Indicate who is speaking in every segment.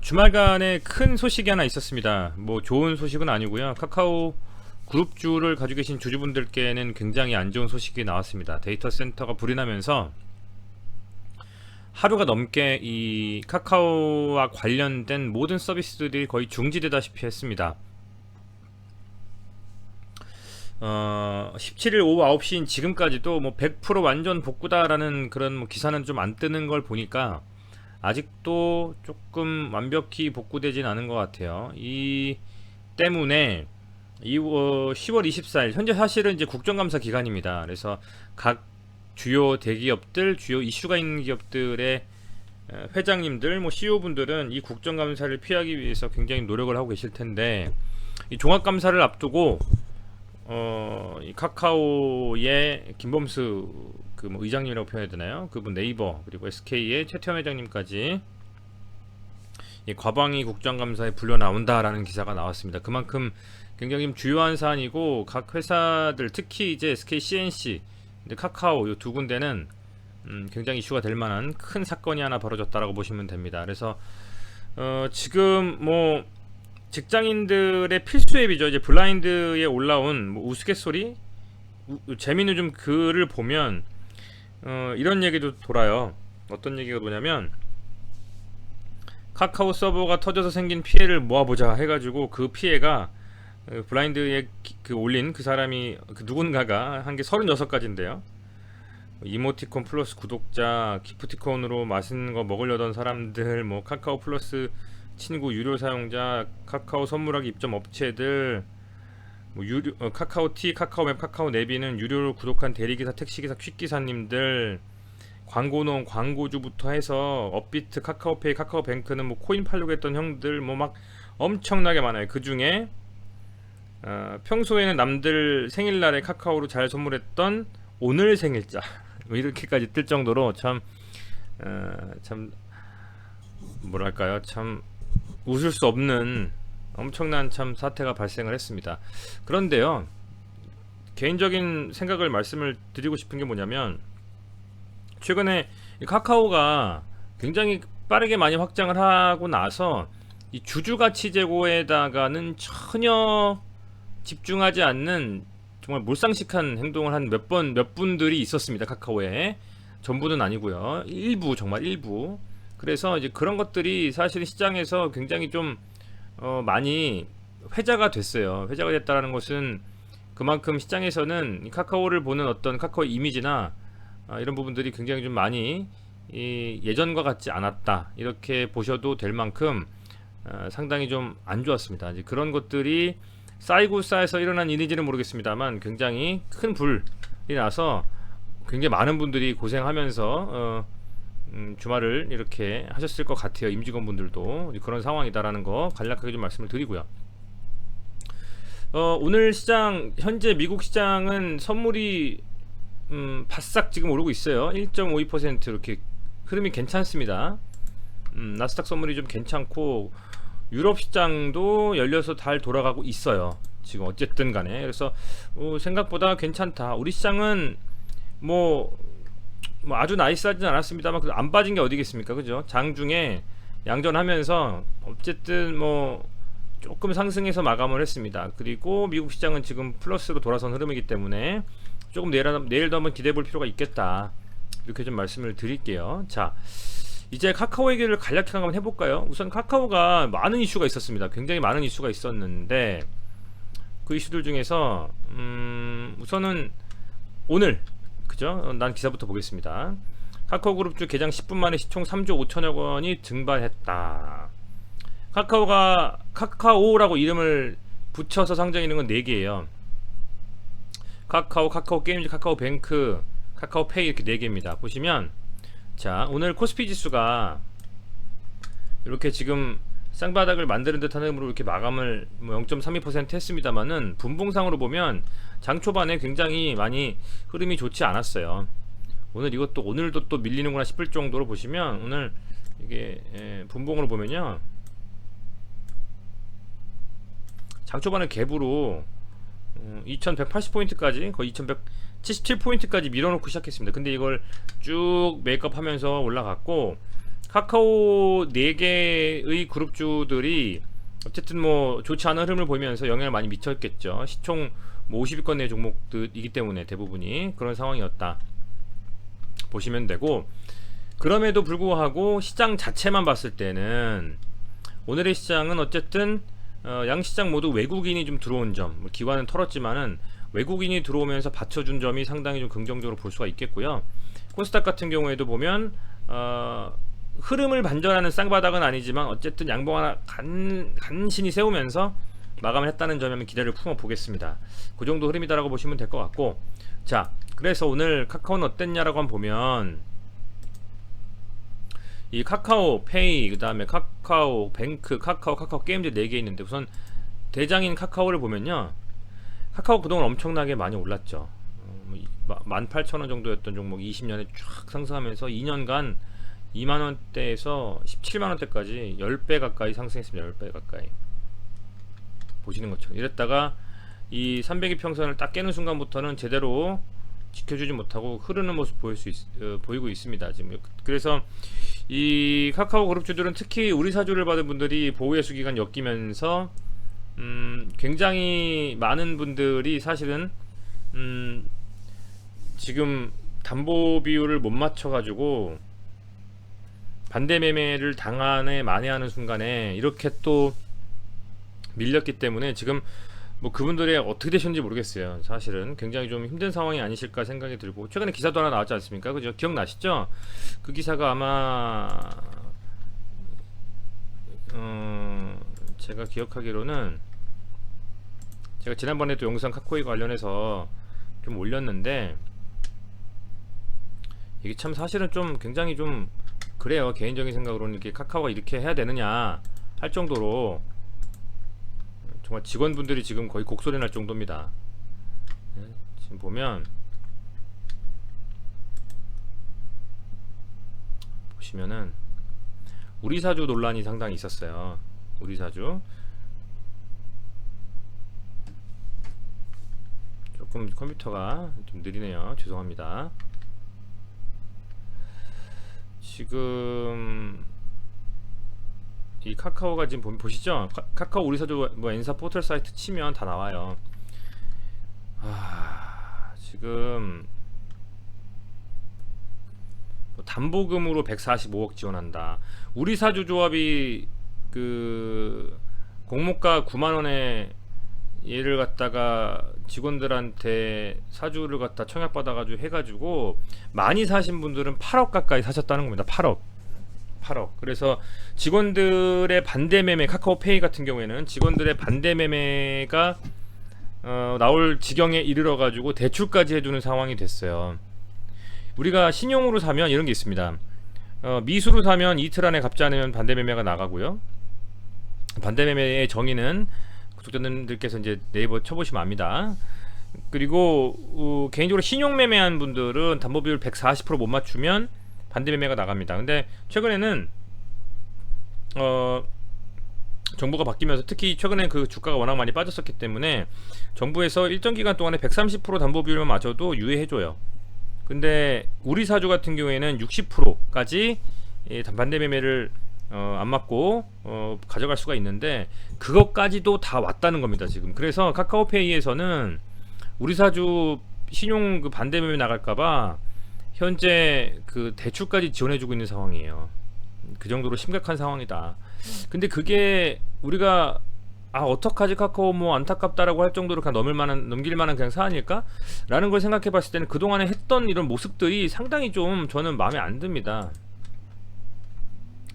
Speaker 1: 주말간에 큰 소식이 하나 있었습니다. 뭐 좋은 소식은 아니고요. 카카오 그룹주를 가지고 계신 주주분들께는 굉장히 안 좋은 소식이 나왔습니다. 데이터 센터가 불이 나면서 하루가 넘게 이 카카오와 관련된 모든 서비스들이 거의 중지되다시피 했습니다. 17일 오후 9시인 지금까지도 뭐 100% 완전 복구다라는 그런 뭐 기사는 좀 안 뜨는 걸 보니까 아직도 조금 완벽히 복구되진 않은 것 같아요. 이 때문에 10월 24일 현재 사실은 이제 국정감사 기간입니다. 그래서 각 주요 대기업들, 주요 이슈가 있는 기업들의 회장님들, 뭐 CEO분들은 이 국정감사를 피하기 위해서 굉장히 노력을 하고 계실 텐데, 이 종합감사를 앞두고 이 카카오의 김범수 그 뭐 의장님이라고 표현해야 되나요? 그분 네이버 그리고 SK의 최태원 회장님까지 이 과방위 국정감사에 불려 나온다라는 기사가 나왔습니다. 그만큼 굉장히 좀 주요한 사안이고 각 회사들 특히 이제 SK CNC, 근데 카카오 이 두 군데는 굉장히 이슈가 될 만한 큰 사건이 하나 벌어졌다라고 보시면 됩니다. 그래서 지금 뭐 직장인들의 필수 앱이죠. 이제 블라인드에 올라온 뭐 우스갯소리, 재미있는 좀 글을 보면 이런 얘기도 돌아요. 어떤 얘기가 뭐냐면 카카오 서버가 터져서 생긴 피해를 모아보자 해가지고 그 피해가 블라인드에 그 올린 그 사람이 그 누군가가 한 게 36가지인데요. 이모티콘 플러스 구독자, 기프티콘으로 맛있는 거 먹으려던 사람들, 뭐 카카오 플러스 친구 유료 사용자, 카카오 선물하기 입점 업체들, 뭐 유료 카카오티, 카카오맵, 카카오네비는 유료로 구독한 대리기사, 택시기사, 퀵기사님들, 광고 넣은 광고주부터 해서 업비트, 카카오페이, 카카오뱅크는 뭐 코인 팔려고 했던 형들 뭐 막 엄청나게 많아요. 그 중에 평소에는 남들 생일날에 카카오로 잘 선물했던 오늘 생일자 뭐 이렇게까지 뜰 정도로 참 뭐랄까요, 참 웃을 수 없는 엄청난 참 사태가 발생을 했습니다. 그런데요, 개인적인 생각을 말씀을 드리고 싶은 게 뭐냐면, 최근에 이 카카오가 굉장히 빠르게 많이 확장을 하고 나서 이 주주가치 제고에다가는 전혀 집중하지 않는 정말 몰상식한 행동을 한 몇 분들이 있었습니다. 카카오에 전부는 아니고요, 일부, 정말 일부. 그래서 이제 그런 것들이 사실 시장에서 굉장히 좀 많이 회자가 됐어요. 회자가 됐다라는 것은 그만큼 시장에서는 이 카카오를 보는 어떤 카카오 이미지나 이런 부분들이 굉장히 좀 많이 예전과 같지 않았다, 이렇게 보셔도 될 만큼 상당히 좀 안 좋았습니다. 이제 그런 것들이 쌓이고 쌓여서 일어난 일인지는 모르겠습니다만 굉장히 큰 불이 나서 굉장히 많은 분들이 고생하면서 주말을 이렇게 하셨을 것 같아요. 임직원분들도 그런 상황이다라는 거 간략하게 좀 말씀을 드리고요. 오늘 시장, 현재 미국 시장은 선물이 바싹 지금 오르고 있어요. 1.52% 이렇게 흐름이 괜찮습니다. 나스닥 선물이 좀 괜찮고 유럽 시장도 열려서 잘 돌아가고 있어요. 지금 어쨌든 간에. 그래서 생각보다 괜찮다. 우리 시장은 뭐 아주 나이스하진 않았습니다만 안 빠진 게 어디겠습니까, 그죠? 장중에 양전하면서 어쨌든 뭐 조금 상승해서 마감을 했습니다. 그리고 미국 시장은 지금 플러스로 돌아선 흐름이기 때문에 조금 내일도 한번 기대해 볼 필요가 있겠다, 이렇게 좀 말씀을 드릴게요. 자, 이제 카카오 얘기를 간략히 한번 해볼까요? 우선 카카오가 많은 이슈가 있었습니다. 굉장히 많은 이슈가 있었는데 그 이슈들 중에서 우선은 오늘, 그죠? 난 기사부터 보겠습니다. 카카오그룹주 개장 10분 만에 시총 3조 5천억 원이 증발했다. 카카오가 카카오라고 이름을 붙여서 상장해 있는 건 4개예요. 카카오, 카카오게임즈, 카카오뱅크, 카카오페이, 이렇게 4개입니다. 보시면, 자, 오늘 코스피 지수가 이렇게 지금 쌍바닥을 만드는 듯한 흐름으로 이렇게 마감을 0.32% 했습니다만은 분봉상으로 보면 장 초반에 굉장히 많이 흐름이 좋지 않았어요. 오늘도 또 밀리는구나 싶을 정도로 보시면, 오늘 이게 분봉으로 보면요, 장 초반에 갭으로 2180포인트까지, 거의 2177포인트까지 밀어놓고 시작했습니다. 근데 이걸 쭉 메이크업 하면서 올라갔고, 카카오 4개의 그룹주들이 어쨌든 뭐 좋지 않은 흐름을 보이면서 영향을 많이 미쳤겠죠. 시총 뭐 50위권 내 종목들이기 때문에 대부분이 그런 상황이었다 보시면 되고, 그럼에도 불구하고 시장 자체만 봤을 때는 오늘의 시장은 어쨌든 양시장 모두 외국인이 좀 들어온 점, 뭐 기관은 털었지만은 외국인이 들어오면서 받쳐준 점이 상당히 좀 긍정적으로 볼 수가 있겠고요. 코스닥 같은 경우에도 보면 흐름을 반전하는 쌍바닥은 아니지만 어쨌든 양봉 하나 간신히 세우면서 마감을 했다는 점에 기대를 품어 보겠습니다. 그 정도 흐름이다라고 보시면 될 것 같고, 자, 그래서 오늘 카카오는 어땠냐라고 한번 보면 이 카카오 페이, 그 다음에 카카오 뱅크, 카카오 게임즈 4개 있는데, 우선 대장인 카카오를 보면요, 카카오 그동안 엄청나게 많이 올랐죠. 18,000원 정도였던 종목 20년에 쫙 상승하면서 2년간 2만원대에서 17만원대까지 10배 가까이 상승했습니다. 10배 가까이 보시는 것처럼. 이랬다가 이 300일 평선을 딱 깨는 순간부터는 제대로 지켜주지 못하고 흐르는 모습 보이고 있습니다 지금. 그래서 이 카카오 그룹주들은 특히 우리 사주를 받은 분들이 보호예수 기간 엮이면서 굉장히 많은 분들이 사실은 지금 담보 비율을 못 맞춰 가지고 반대 매매를 만회하는 순간에 이렇게 또 밀렸기 때문에 지금 뭐 그분들이 어떻게 되셨는지 모르겠어요. 사실은 굉장히 좀 힘든 상황이 아니실까 생각이 들고, 최근에 기사도 하나 나왔지 않습니까? 그죠? 기억나시죠? 그 기사가 아마 제가 기억하기로는, 제가 지난번에도 영상 카코이 관련해서 좀 올렸는데, 이게 참 사실은 좀 굉장히 좀 그래요. 개인적인 생각으로는 이렇게 카카오가 이렇게 해야 되느냐 할 정도로 정말 직원분들이 지금 거의 곡소리 날 정도입니다. 지금 보시면은 우리사주 논란이 상당히 있었어요. 우리사주 조금 컴퓨터가 좀 느리네요. 죄송합니다. 지금 이 카카오가 지금 보시죠? 카카오 우리사주 뭐 엔사 포털 사이트 치면 다 나와요. 지금 뭐 담보금으로 145억 지원한다. 우리사주 조합이 그 공모가 9만원에 얘를 갖다가 직원들한테 사주를 갖다 청약받아가지고 해가지고 많이 사신 분들은 8억 가까이 사셨다는 겁니다. 8억. 그래서 직원들의 반대 매매, 카카오페이 같은 경우에는 직원들의 반대 매매가 나올 지경에 이르러 가지고 대출까지 해주는 상황이 됐어요. 우리가 신용으로 사면 이런 게 있습니다. 미수로 사면 이틀 안에 갚지 않으면 반대 매매가 나가고요. 반대 매매의 정의는 구독자님들께서 이제 네이버 쳐보시면 압니다. 그리고 개인적으로 신용 매매한 분들은 담보 비율 140% 못 맞추면 반대 매매가 나갑니다. 근데 최근에는 정부가 바뀌면서 특히 최근에 그 주가가 워낙 많이 빠졌었기 때문에 정부에서 일정 기간 동안에 130% 담보 비율만 맞춰도 유예해줘요. 근데 우리 사주 같은 경우에는 60%까지 반대 매매를 안 맞고 가져갈 수가 있는데 그것까지도 다 왔다는 겁니다 지금. 그래서 카카오페이에서는 우리 사주 신용 그 반대 매매 나갈까봐 현재 그 대출까지 지원해주고 있는 상황이에요. 그 정도로 심각한 상황이다. 근데 그게 우리가 어떡하지 카카오 뭐 안타깝다라고 할 정도로 그냥 넘길 만한 그냥 사안일까? 라는 걸 생각해 봤을 때는 그동안에 했던 이런 모습들이 상당히 좀 저는 마음에 안 듭니다.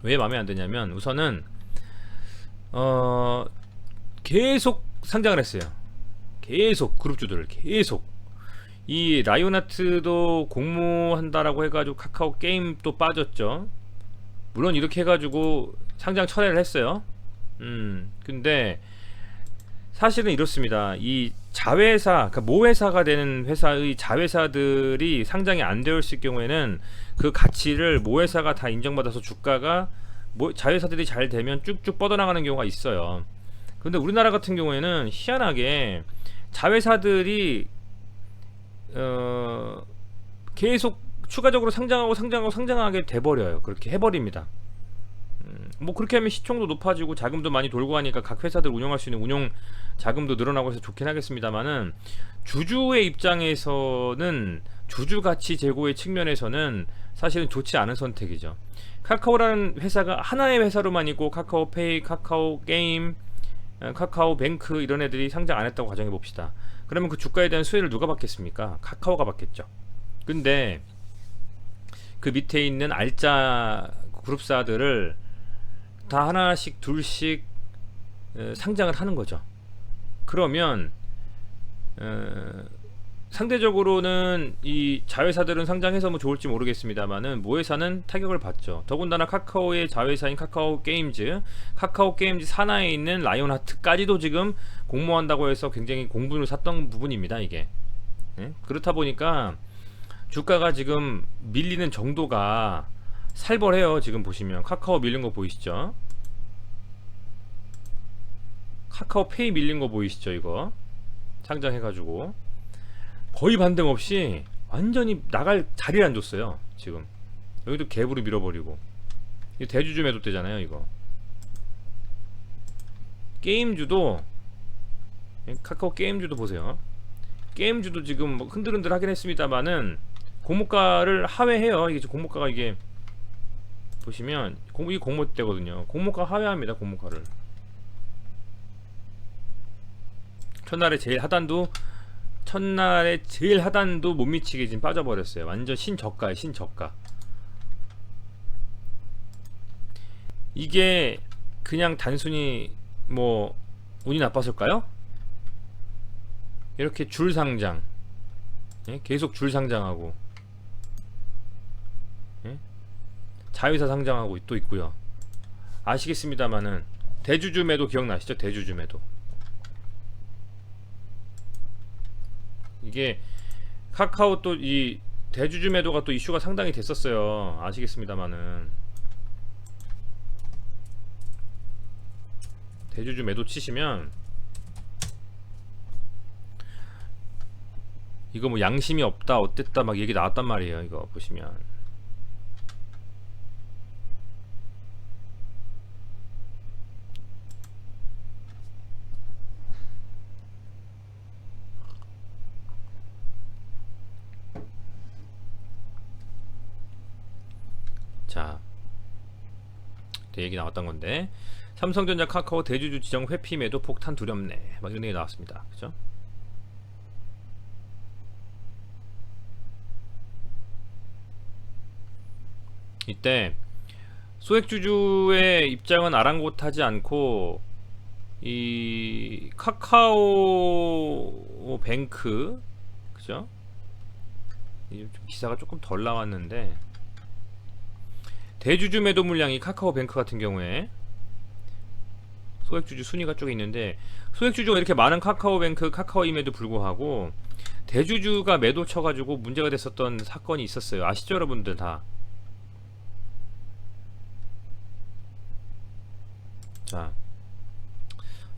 Speaker 1: 왜 마음에 안 드냐면 우선은 계속 상장을 했어요. 계속 그룹주들을 계속. 이 라이온하트도 공모한다라고 해가지고 카카오 게임 또 빠졌죠. 물론 이렇게 해가지고 상장 철회를 했어요. 근데 사실은 이렇습니다. 이 자회사, 그러니까 모회사가 되는 회사의 자회사들이 상장이 안 되어 있을 경우에는 그 가치를 모회사가 다 인정받아서 주가가 자회사들이 잘 되면 쭉쭉 뻗어나가는 경우가 있어요. 근데 우리나라 같은 경우에는 희한하게 자회사들이 계속 추가적으로 상장하게 돼버려요. 그렇게 해버립니다. 뭐 그렇게 하면 시총도 높아지고 자금도 많이 돌고 하니까 각 회사들 운영할 수 있는 운용 자금도 늘어나고 해서 좋긴 하겠습니다만은, 주주의 입장에서는 주주 가치 제고의 측면에서는 사실은 좋지 않은 선택이죠. 카카오라는 회사가 하나의 회사로만 있고 카카오페이, 카카오 게임, 카카오뱅크 이런 애들이 상장 안 했다고 가정해 봅시다. 그러면 그 주가에 대한 수혜를 누가 받겠습니까? 카카오가 받겠죠. 근데 그 밑에 있는 알짜 그룹사들을 다 하나씩 둘씩 상장을 하는 거죠. 그러면 상대적으로는 이 자회사들은 상장해서 뭐 좋을지 모르겠습니다만은 모회사는 타격을 받죠. 더군다나 카카오의 자회사인 카카오 게임즈 산하에 있는 라이온하트까지도 지금 공모한다고 해서 굉장히 공분을 샀던 부분입니다. 이게 그렇다 보니까 주가가 지금 밀리는 정도가 살벌해요. 지금 보시면 카카오 밀린 거 보이시죠? 카카오페이 밀린 거 보이시죠? 이거 상장해가지고 거의 반등 없이 완전히 나갈 자리를 안 줬어요. 지금 여기도 갭으로 밀어버리고, 이 대주주 매도 때잖아요. 이거 게임주도, 카카오 게임주도 보세요. 게임주도 지금 뭐 흔들흔들 하긴 했습니다만은 공모가를 하회해요. 이게 공모가가, 이게 보시면 이 공모대거든요. 공모가 하회합니다. 공모가를 첫날에 제일 하단도 못 미치게 지금 빠져버렸어요. 완전 신저가에 신저가. 이게 그냥 단순히 뭐 운이 나빴을까요? 이렇게 줄 상장, 계속 줄 상장하고, 자회사 상장하고 또 있고요. 아시겠습니다만은 대주주 매도 기억나시죠? 대주주 매도. 이게 카카오 또 이 대주주 매도가 또 이슈가 상당히 됐었어요. 아시겠습니다만은 대주주 매도 치시면 이거 뭐 양심이 없다 어땠다 막 얘기 나왔단 말이에요. 이거 보시면 자, 얘기 나왔던 건데, 삼성전자 카카오 대주주 지정 회피 매도 폭탄 두렵네 막 이런 얘기 나왔습니다. 그죠? 이때 소액주주의 입장은 아랑곳하지 않고 이 카카오 뱅크, 그죠? 기사가 조금 덜 나왔는데, 대주주 매도 물량이 카카오뱅크 같은 경우에 소액주주 순위가 쪽에 있는데, 소액주주가 이렇게 많은 카카오뱅크, 카카오임에도 불구하고 대주주가 매도 쳐가지고 문제가 됐었던 사건이 있었어요. 아시죠 여러분들 다? 자,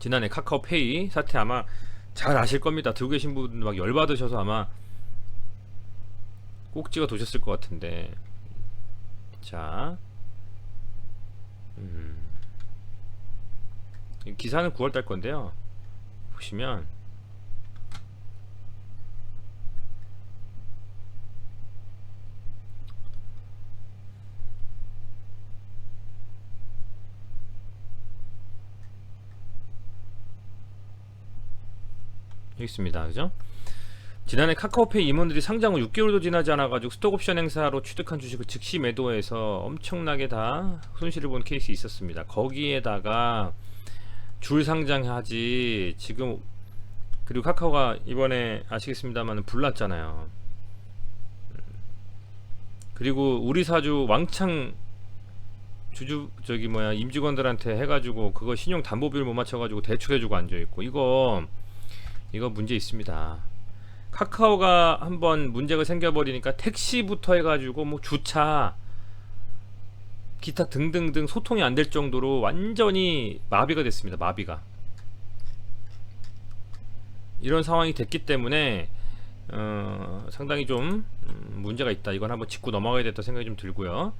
Speaker 1: 지난해 카카오페이 사태 아마 잘 아실 겁니다. 들고 계신 분들 막 열받으셔서 아마 꼭지가 도셨을 것 같은데, 자, 기사는 9월달 건데요. 보시면 여기 있습니다. 그죠? 지난해 카카오페이 임원들이 상장 후 6개월도 지나지 않아가지고 스톡옵션 행사로 취득한 주식을 즉시 매도해서 엄청나게 다 손실을 본 케이스 있었습니다. 거기에다가 줄 상장하지 지금, 그리고 카카오가 이번에 아시겠습니다만 불났잖아요. 그리고 우리 사주 왕창 주주 임직원들한테 해가지고 그거 신용 담보비율 못 맞춰가지고 대출해주고 앉아있고, 이거 문제 있습니다. 카카오가 한번 문제가 생겨버리니까 택시부터 해가지고 뭐 주차 기타 등등등 소통이 안 될 정도로 완전히 마비가 됐습니다. 마비가. 이런 상황이 됐기 때문에 상당히 좀 문제가 있다. 이건 한번 짚고 넘어가야 됐다 생각이 좀 들고요.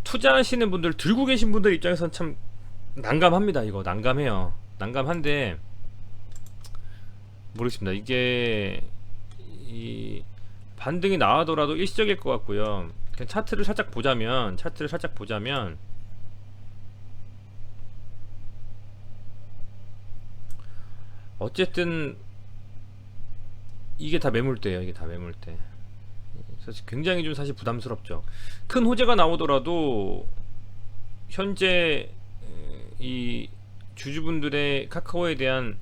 Speaker 1: 투자하시는 분들, 들고 계신 분들 입장에서는 참 난감합니다. 이거 난감해요. 난감한데 모르겠습니다. 이게 이 반등이 나와더라도 일시적일 것 같고요. 그냥 차트를 살짝 보자면 어쨌든 이게 다 매물대예요. 이게 다 매물대. 사실 굉장히 좀 사실 부담스럽죠. 큰 호재가 나오더라도 현재 이 주주분들의 카카오에 대한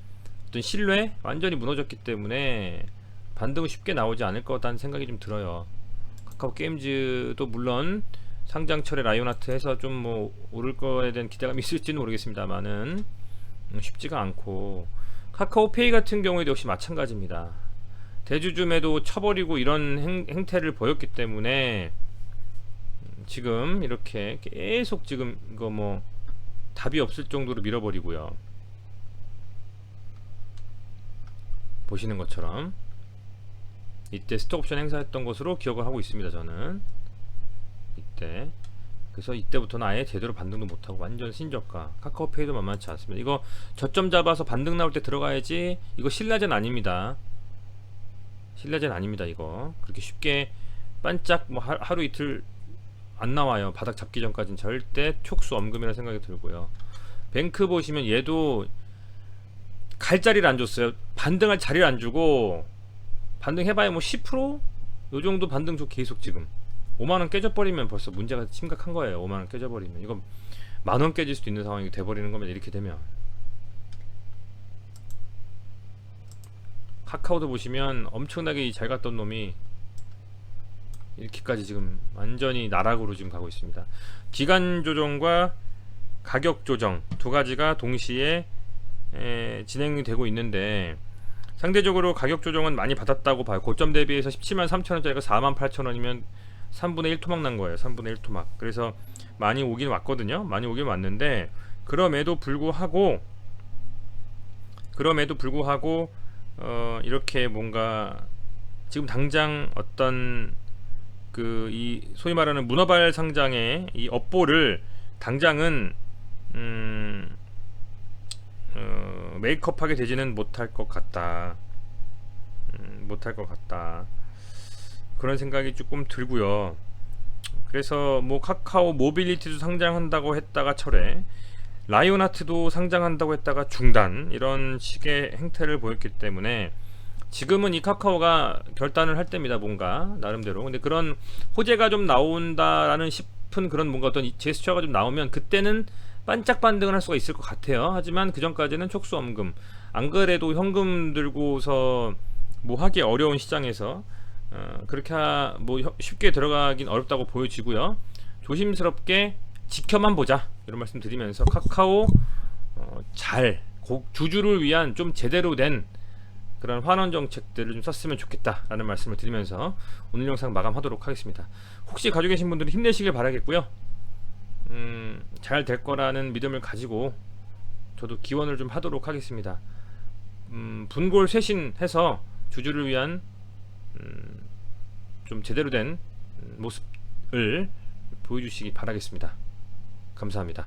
Speaker 1: 어떤 신뢰 완전히 무너졌기 때문에 반등은 쉽게 나오지 않을 것 같다는 생각이 좀 들어요. 카카오 게임즈도 물론 상장철에 라이온하트 해서 좀 뭐 오를 거에 대한 기대감이 있을지는 모르겠습니다만은 쉽지가 않고, 카카오페이 같은 경우에도 역시 마찬가지입니다. 대주주매도 쳐버리고 이런 행태를 보였기 때문에 지금 이렇게 계속 지금 이거 뭐 답이 없을 정도로 밀어버리고요. 보시는 것처럼 이때 스톡옵션 행사했던 것으로 기억을 하고 있습니다. 저는 이때, 그래서 이때부터는 아예 제대로 반등도 못하고 완전 신저가. 카카오페이도 만만치 않습니다. 이거 저점 잡아서 반등 나올 때 들어가야지. 이거 신라젠 아닙니다. 신라젠 아닙니다. 이거 그렇게 쉽게 반짝 뭐 하루 이틀 안 나와요. 바닥 잡기 전까지는 절대 촉수 엄금이라는 생각이 들고요. 뱅크 보시면 얘도 갈 자리를 안 줬어요. 반등할 자리를 안 주고, 반등해봐야 뭐 10%? 요 정도 반등 쪽 계속 지금 5만원 깨져버리면 벌써 문제가 심각한 거예요. 5만원 깨져버리면 이거 만원 깨질 수도 있는 상황이 돼버리는 겁니다. 이렇게 되면 카카오도 보시면 엄청나게 잘 갔던 놈이 이렇게까지 지금 완전히 나락으로 지금 가고 있습니다. 기간 조정과 가격 조정 두 가지가 동시에 진행이 되고 있는데, 상대적으로 가격 조정은 많이 받았다고 봐요. 고점 대비해서 17만 3천원짜리가 4만 8천원이면 3분의 1 토막 난 거예요. 3분의 1 토막. 그래서 많이 오긴 왔거든요. 많이 오긴 왔는데, 그럼에도 불구하고 이렇게 뭔가 지금 당장 어떤 그 이 소위 말하는 문어발 상장의 이 업보를 당장은 메이크업하게 되지는 못할 것 같다. 그런 생각이 조금 들고요. 그래서 뭐 카카오 모빌리티도 상장한다고 했다가 철회, 라이온하트도 상장한다고 했다가 중단, 이런 식의 행태를 보였기 때문에 지금은 이 카카오가 결단을 할 때입니다. 뭔가 나름대로. 근데 그런 호재가 좀 나온다라는 싶은 그런 뭔가 어떤 제스처가 좀 나오면 그때는 반짝 반등을 할 수가 있을 것 같아요. 하지만 그 전까지는 촉수엄금, 안 그래도 현금 들고서 뭐 하기 어려운 시장에서 그렇게 뭐 쉽게 들어가긴 어렵다고 보여지고요. 조심스럽게 지켜만 보자, 이런 말씀 드리면서 카카오 주주를 위한 좀 제대로 된 그런 환원 정책들을 좀 썼으면 좋겠다라는 말씀을 드리면서 오늘 영상 마감하도록 하겠습니다. 혹시 가지고 계신 분들은 힘내시길 바라겠고요. 잘 될 거라는 믿음을 가지고 저도 기원을 좀 하도록 하겠습니다. 분골 쇄신해서 주주를 위한 좀 제대로 된 모습을 보여주시기 바라겠습니다. 감사합니다.